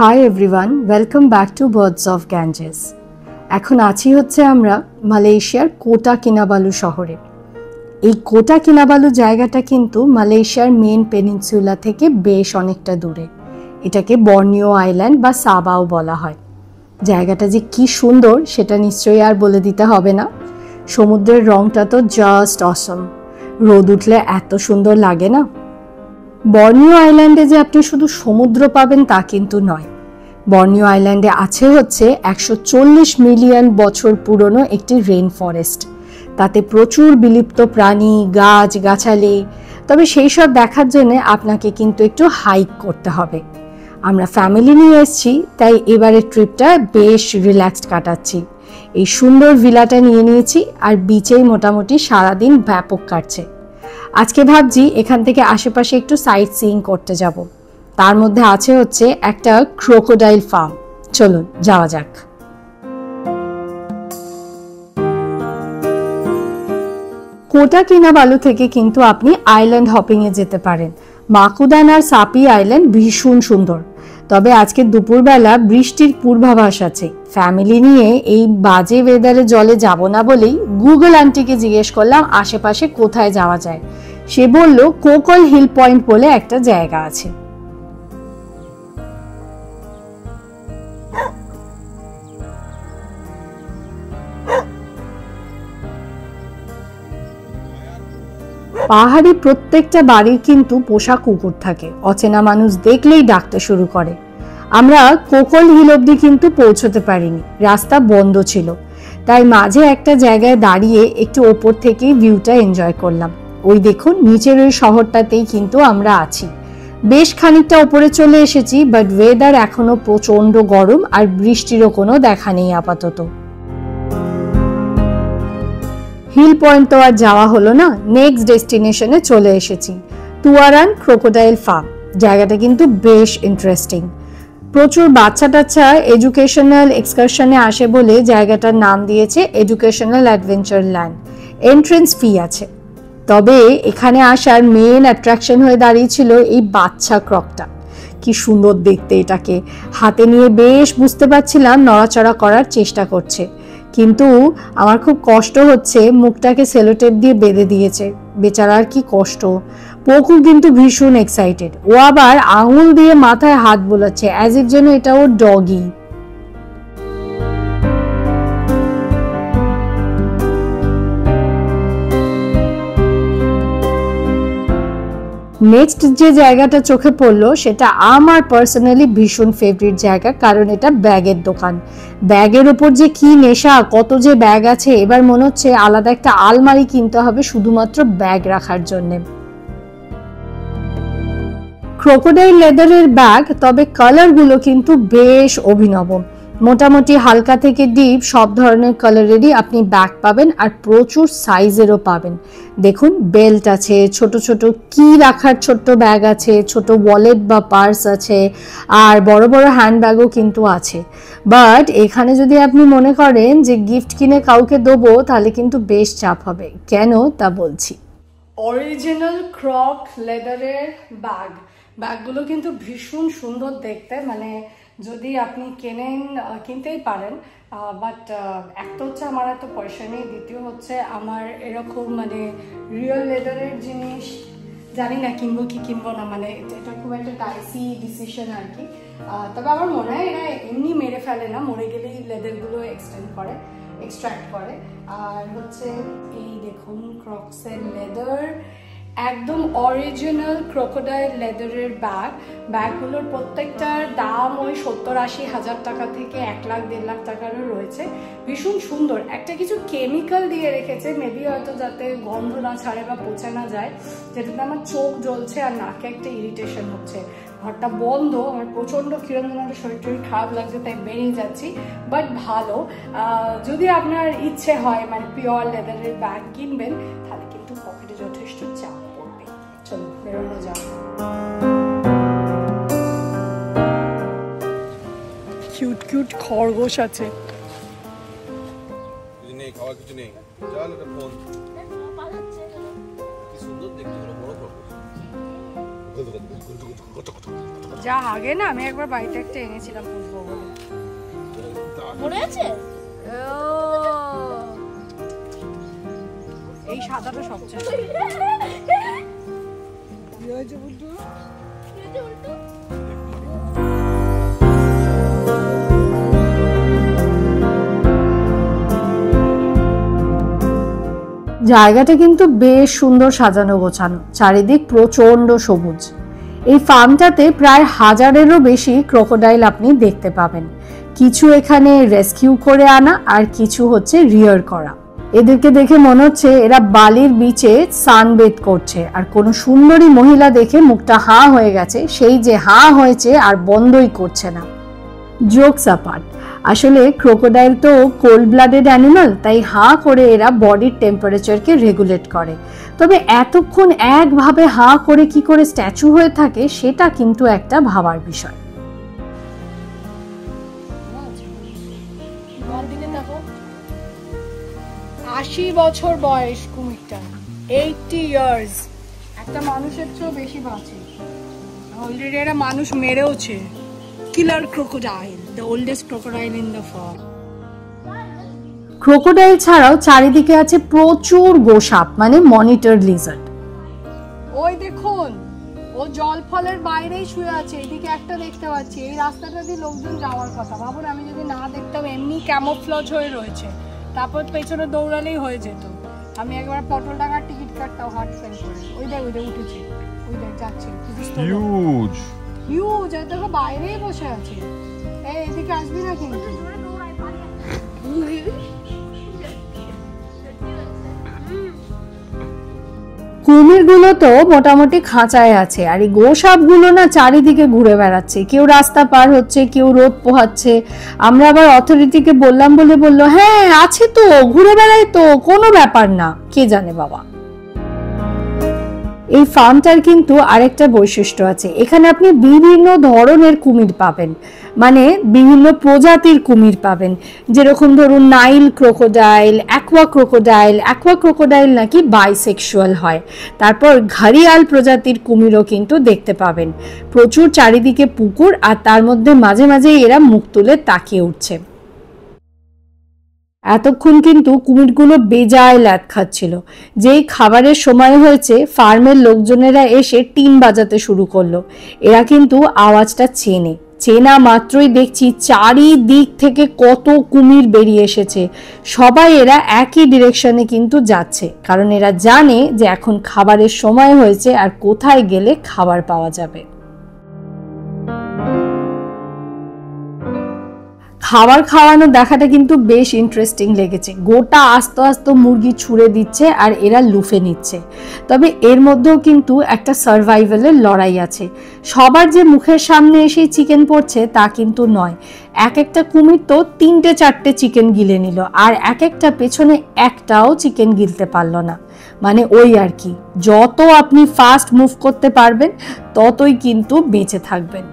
Hi everyone, welcome back to birds of Ganges. এখন আছি হচ্ছে আমরা মালয়েশিয়ার কোটা কিনাবালু শহরে। এই কোটা কিনাবালু জায়গাটা কিন্তু মালয়েশিয়ার মেন পেনিনসুলা থেকে বেশ অনেকটা দূরে। এটাকে বর্নিও আইল্যান্ড বা সাবাও বলা হয়। জায়গাটা যে কি সুন্দর সেটা নিশ্চয়ই আর বলে দিতে হবে না। সমুদ্রের রংটা তো জাস্ট অসম। রোদ উঠলে এত সুন্দর লাগে না। বর্নিও আইল্যান্ডে যে আপনি শুধু সমুদ্র পাবেন তা কিন্তু নয়। বর্নিও আইল্যান্ডে আছে হচ্ছে 140 মিলিয়ন বছর পুরনো একটি রেইন ফরেস্ট। তাতে প্রচুর বিলুপ্ত প্রাণী, গাছ গাছালি। তবে সেই সব দেখার জন্য আপনাকে কিন্তু একটু হাইক করতে হবে। আমরা ফ্যামিলি নিয়ে এসেছি, তাই এবারের ট্রিপটা বেশ রিল্যাক্সড কাটাচ্ছি। এই সুন্দর ভিলাটা নিয়ে নিয়েছি আর বিচেই মোটামুটি সারাদিন ব্যাপক কাটছে। আজকে ভাবছি এখান থেকে আশেপাশে একটু সাইট সিইং করতে যাব। তার মধ্যে আছে হচ্ছে একটা ক্রোকোডাইল ফার্ম। চলুন যাওয়া যাক। কোটা কিনাবালু থেকে কিন্তু আপনি আইল্যান্ড হপিং এ যেতে পারেন। মাকুদান আর সাপি আইল্যান্ড ভীষণ সুন্দর। তবে আজকে দুপুরবেলা বৃষ্টির পূর্বাভাস আছে। ফ্যামিলি নিয়ে এই বাজে ওয়েদারে জলে যাব না বলেই গুগল আন্টিকে জিজ্ঞেস করলাম আশেপাশে কোথায় যাওয়া যায়। সে বলল কোকল হিল পয়েন্ট বলে একটা জায়গা আছে। পাহাড়ি প্রত্যেকটা বাড়ির কিন্তু পোষা কুকুর থাকে। অচেনা মানুষ দেখলেই ডাকতে শুরু করে। আমরা কোকল হিল অব্দি কিন্তু পৌঁছতে পারিনি, রাস্তা বন্ধ ছিল। তাই মাঝে একটা জায়গায় দাঁড়িয়ে একটু ওপর থেকেই ভিউটা এনজয় করলাম। ওই দেখুন নিচের ওই শহরটাতেই কিন্তু আমরা আছি। বেশ খানিকটা ওপরে চলে এসেছি, বাট ওয়েদার এখনো প্রচন্ড গরম আর বৃষ্টিরও কোনো দেখা নেই আপাতত। হিল পয়েন্ট তো আর যাওয়া হলো না, নেক্সট ডেস্টিনেশনে চলে এসেছি, তুয়ারান ক্রোকোডাইল ফার্ম। জায়গাটা কিন্তু বেশ ইন্টারেস্টিং। প্রচুর বাচ্চা টাচ্চা এডুকেশনাল এক্সকারশনে আসে বলে জায়গাটার নাম দিয়েছে এডুকেশনাল অ্যাডভেঞ্চার ল্যান্ড। এন্ট্রেন্স ফি আছে। তবে এখানে আসার মেন অ্যাট্রাকশন হয়ে দাঁড়িয়েছিল এই বাচ্চা ক্রকটা। কি সুন্দর দেখতে এটাকে। হাতে নিয়ে বেশ বুঝতে পারছিলাম নড়াচড়া করার চেষ্টা করছে, কিন্তু আমার খুব কষ্ট হচ্ছে। মুখটাকে সেলোটেপ দিয়ে বেঁধে দিয়েছে। বেচারার কি কষ্ট। পকু কিন্তু ভীষণ এক্সাইটেড। ও আবার আঙুল দিয়ে মাথায় হাত বোলাচ্ছে, অ্যাজ ইফ যেন এটা ওর ডগি। নেক্সট যে জায়গাটা চোখে পড়লো সেটা আমার পার্সোনালি ভীষণ ফেভারিট জায়গা, কারণ এটা ব্যাগের দোকান। ব্যাগের ওপর যে কি নেশা, কত যে ব্যাগ আছে। এবার মনে হচ্ছে আলাদা একটা আলমারি কিনতে হবে শুধুমাত্র ব্যাগ রাখার জন্য। ক্রোকোডাইল লেদারের ব্যাগ, তবে কালারগুলো কিন্তু বেশ অভিনব। মোটামুটি হালকা থেকে ডিপ সব ধরনের কালারেরই আপনি ব্যাগ পাবেন, আর প্রচুর সাইজেরও পাবেন। দেখুন বেল্ট আছে, ছোট ছোট কি রাখার ছোট্ট ব্যাগ আছে, ছোট ওয়ালেট বা পার্স আছে, আর বড় বড় হ্যান্ডব্যাগও কিন্তু আছে। বাট এখানে যদি আপনি মনে করেন যে গিফট কিনে কাউকে দেবো, তাহলে কিন্তু বেশ চাপ হবে। কেন তা বলছি। অরিজিনাল ক্রক লেদারের ব্যাগ। ব্যাগগুলো কিন্তু ভীষণ সুন্দর দেখতে, মানে যদি আপনি কিনতেই পারেন। বাট একটা হচ্ছে আমার এত পয়সা নেই, দ্বিতীয় হচ্ছে আমার এরকম মানে রিয়েল লেদারের জিনিস জানি না কিনবো কি কিনবো না, মানে এটা খুব একটা ডাইসি ডিসিশন আর কি। তবে আমার মনে হয় এরা এমনি মেরে ফেলে না, মরে গেলেই লেদারগুলো এক্সট্রাক্ট করে। আর হচ্ছে এই দেখুন ক্রক্সের লেদার, একদম অরিজিনাল ক্রোকোডাইল লেদারের ব্যাগ। ব্যাগগুলোর প্রত্যেকটার দাম ওই 70-80 হাজার টাকা থেকে 1 লাখ 1.5 লাখ টাকারও রয়েছে। ভীষণ সুন্দর। একটা কিছু কেমিক্যাল দিয়ে রেখেছে, মেবি হয়তো যাতে গন্ধ না ছাড়ে বা পচে না যায়, যেটাতে আমার চোখ জ্বলছে আর নাকে একটা ইরিটেশন হচ্ছে। ঘরটা বন্ধ, আমার প্রচণ্ড কিরকম শরীর টরীর খারাপ লাগছে, তাই বেরিয়ে যাচ্ছি। বাট ভালো, যদি আপনার ইচ্ছে হয় মানে পিওর লেদারের ব্যাগ কিনবেন, তাহলে কিন্তু পকেটে যথেষ্ট চাপ পড়বে। চলো বেরোনো যাক। কিউট কিউট খরগোশ আছে। যা আগে না আমি একবার বাড়িতে একটা এনেছিলাম পুষবো বলে মনে আছে। এই সাদাটা সবচেয়ে জায়গাটা কিন্তু বেশ সুন্দর সাজানো গোছানো, চারিদিক প্রচন্ড সবুজ। এই ফার্মটাতে প্রায় 1000-এরও বেশি ক্রোকোডাইল আপনি দেখতে পাবেন। কিছু এখানে রেস্কিউ করে আনা আর কিছু হচ্ছে রিয়ার করা। এদেরকে দেখে মনে হচ্ছে এরা বালির বিচে সানবেথ করছে। আর কোনো সুন্দরী মহিলা দেখে মুখটা হাঁ হয়ে গেছে, সেই যে হাঁ হয়েছে আর বন্ধই করছে না। জোকস অ্যাপার্ট, আসলে ক্রোকোডাইল তো কোল্ড ব্লাডেড অ্যানিমাল, তাই হাঁ করে এরা বডির টেম্পারেচারকে রেগুলেট করে। তবে এতক্ষণ একভাবে হাঁ করে কি করে স্ট্যাচু হয়ে থাকে সেটা কিন্তু একটা ভাবার বিষয়। 80 বছর বয়স কুমিরটা, 80 ইয়ার্স। একটা মানুষের চেয়েও বেশি বাঁচে। অলরেডি এরা মানুষ মেরেওছে। Killer crocodile, the oldest crocodile in the farm. Crocodile ছাড়াও চারিদিকে আছে প্রচুর গোসাপ, মানে মনিটর লিজার্ড। ওই দেখুন, ও জল ফলের বাইরেই শুয়ে আছে। এদিকে একটা দেখতে পাচ্ছি। এই রাস্তাটা দিয়ে লোকজন যাওয়ার কথা। ভাবুন, আমি যদি না দেখতাম, এমনি ক্যামোফ্লজ হয়ে রয়েছে, তারপর পেছনে দৌড়ালেই হয়ে যেত। আমি একবার পটলডাঙ্গার টিকিট কাটতাম হার্ট ফেল করে। ওই দেখ উঠেছে, ওই দেখ যাচ্ছে। হিউজ হিউজ, আর দেখো বাইরেই বসে আছে। এই এদিকে আসবি না কিন্তু। কুমিরগুলো তো মোটামুটি খাঁচায় আছে, আর এই গোসাপগুলো না চারিদিকে ঘুরে বেড়াচ্ছে। কেউ রাস্তা পার হচ্ছে, কেউ রোদ পোহাচ্ছে। আমরা আবার অথরিটিকে বললাম বলে বললো, হ্যাঁ আছে তো, ঘুরে বেড়াই তো, কোনো ব্যাপার না। কে জানে বাবা। এই ফার্মটার কিন্তু আরেকটা বৈশিষ্ট্য আছে, এখানে আপনি বিভিন্ন ধরনের কুমির পাবেন, মানে বিভিন্ন প্রজাতির কুমির পাবেন। যেরকম ধরুন Nile crocodile, aqua crocodile. Aqua crocodile নাকি বাইসেক্সুয়াল হয়। তারপর ঘারিয়াল প্রজাতির কুমিরও কিন্তু দেখতে পাবেন। প্রচুর চারিদিকে পুকুর, আর তার মধ্যে মাঝে মাঝে এরা মুখ তুলে তাকিয়ে উঠছে। এতক্ষণ কিন্তু কুমিরগুলো বেজায় ল্যাদ খাচ্ছিল। যেই খাবারের সময় হয়েছে, ফার্মের লোকজনেরা এসে টিন বাজাতে শুরু করলো। এরা কিন্তু আওয়াজটা চেনা মাত্রই দেখছি চারিদিক থেকে কত কুমির বেরিয়ে এসেছে। সবাই এরা একই ডিরেকশনে কিন্তু যাচ্ছে, কারণ এরা জানে যে এখন খাবারের সময় হয়েছে আর কোথায় গেলে খাবার পাওয়া যাবে। খাবার খাওয়ানো দেখাটা কিন্তু বেশ ইন্টারেস্টিং লেগেছে। গোটা আস্তে আস্তে মুরগি ছুঁড়ে দিচ্ছে আর এরা লুফে নিচ্ছে। তবে এর মধ্যেও কিন্তু একটা সার্ভাইভালের লড়াই আছে। সবার যে মুখের সামনে এসে চিকেন পড়ছে তা কিন্তু নয়। এক একটা কুমির তো 3-4টে চিকেন গিলে নিল, আর এক একটা পেছনে একটাও চিকেন গিলতে পারলো না। মানে ওই আর কি, যত আপনি ফাস্ট মুভ করতে পারবেন ততই কিন্তু বেঁচে থাকবেন।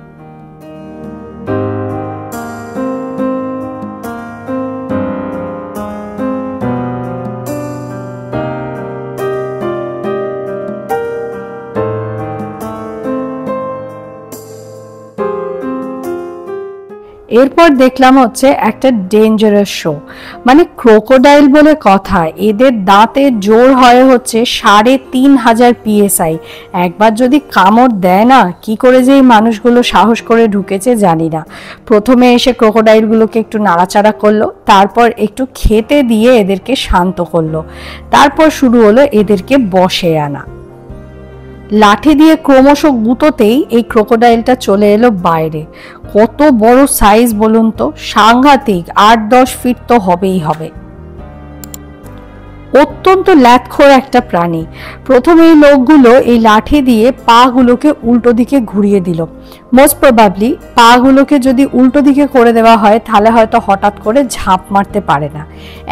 এরপর দেখলাম হচ্ছে একটা ডেঞ্জারাস শো। মানে ক্রোকোডাইল বলে কথা, এদের দাঁতের জোর হয় হচ্ছে 3500 PSI। একবার যদি কামড় দেয় না, কি করে যে এই মানুষগুলো সাহস করে ঢুকেছে জানি না। প্রথমে এসে ক্রোকোডাইলগুলোকে একটু নাড়াচাড়া করলো, তারপর একটু খেতে দিয়ে এদেরকে শান্ত করলো। তারপর শুরু হলো এদেরকে বশে আনা। লাঠি দিয়ে ক্রমশ গুঁতোতেই এই ক্রোকোডাইলটা চলে এলো বাইরে। কত বড় সাইজ বলুন তো, সাংঘাতিক। 8-10 ফিট তো হবেই হবে। অত্যন্ত ল্যাথখোর একটা প্রাণী। প্রথমে এই লোকগুলো এই লাঠি দিয়ে পা গুলোকে উল্টো দিকে ঘুরিয়ে দিল। মোস্ট প্রবাবলি পা গুলোকে যদি উল্টো দিকে করে দেওয়া হয় তাহলে হয়তো হঠাৎ করে ঝাঁপ মারতে পারে না।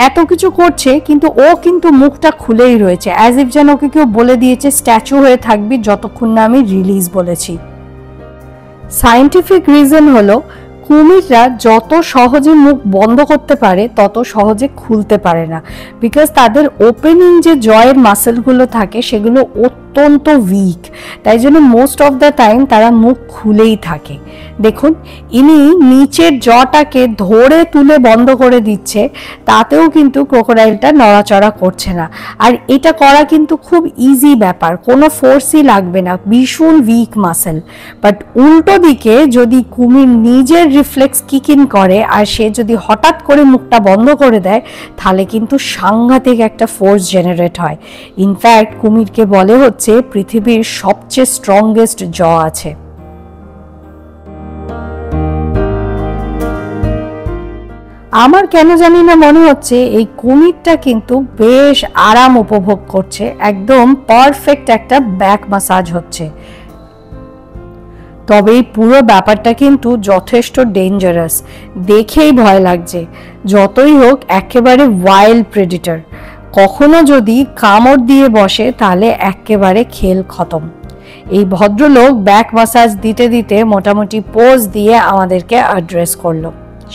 এত কিছু করছে কিন্তু ও কিন্তু মুখটা খুলেই রয়েছে, অ্যাজ ইফ যেন ওকে কেউ বলে দিয়েছে স্ট্যাচু হয়ে থাকবি যতক্ষণ না আমি রিলিজ বলেছি। সায়েন্টিফিক রিজন হলো কুমিররা যত সহজে মুখ বন্ধ করতে পারে তত সহজে খুলতে পারে না, বিকজ তাদের ওপেনিং যে জয়ের মাসেলগুলো থাকে সেগুলো অত্যন্ত উইক, তাই জন্য মোস্ট অফ দ্য টাইম তারা মুখ খুলেই থাকে। দেখুন ইনি নিচের জটাকে ধরে তুলে বন্ধ করে দিচ্ছে, তাতেও কিন্তু ক্রোকোডাইলটা নড়াচড়া করছে না। আর এটা করা কিন্তু খুব ইজি ব্যাপার, কোনো ফোর্সই লাগবে না, ভীষণ উইক মাসেল। বাট উল্টো দিকে যদি কুমির নিজের রিফ্লেক্স কিক ইন করে আর সে যদি হঠাৎ করে মুখটা বন্ধ করে দেয়, তাহলে কিন্তু সাংঘাতিক একটা ফোর্স জেনারেট হয়। ইনফ্যাক্ট কুমিরকে বলে হচ্ছে পৃথিবীর সবচেয়ে স্ট্রংগেস্ট জ আছে। আমার কেন জানি না মনে হচ্ছে এই কুমিরটা কিন্তু বেশ আরাম উপভোগ করছে, একদম পারফেক্ট একটা ব্যাক ম্যাসাজ হচ্ছে। তবে এই পুরো ব্যাপারটা কিন্তু যথেষ্ট ডেঞ্জারাস, দেখেই ভয় লাগছে। যতই হোক একেবারে ওয়াইল্ড প্রেডিটর, কখনো যদি কামড় দিয়ে বসে তাহলে একেবারে খেল খতম। এই ভদ্রলোক ব্যাক ম্যাসাজ দিতে দিতে মোটামুটি পোজ দিয়ে আমাদেরকে অ্যাড্রেস করলো,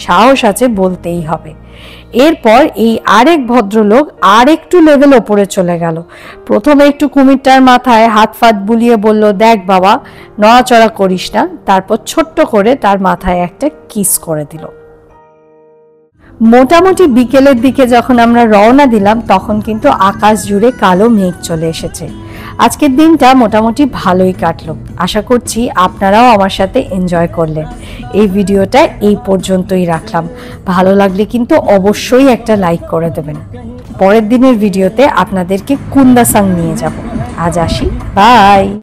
সাহস আছে বলতেই হবে। এরপর এই আরেক ভদ্রলোক আর একটু লেভেল ওপরে চলে গেল। প্রথমে একটু কুমিরটার মাথায় হাত ফাত বুলিয়ে বলল, দেখ বাবা নড়াচড়া করিস না, তারপর ছোট্ট করে তার মাথায় একটা কিস করে দিল। মোটামুটি বিকেলের দিকে যখন আমরা রওনা দিলাম তখন কিন্তু আকাশ জুড়ে কালো মেঘ চলে এসেছে। আজকের দিনটা মোটামুটি ভালোই কাটলো, আশা করছি আপনারাও আমার সাথে এনজয় করলেন। এই ভিডিওটা এই পর্যন্তই রাখলাম, ভালো লাগলে কিন্তু অবশ্যই একটা লাইক করে দেবেন। পরের দিনের ভিডিওতে আপনাদেরকে কুন্দাসাং নিয়ে যাব। আজ আসি, বাই।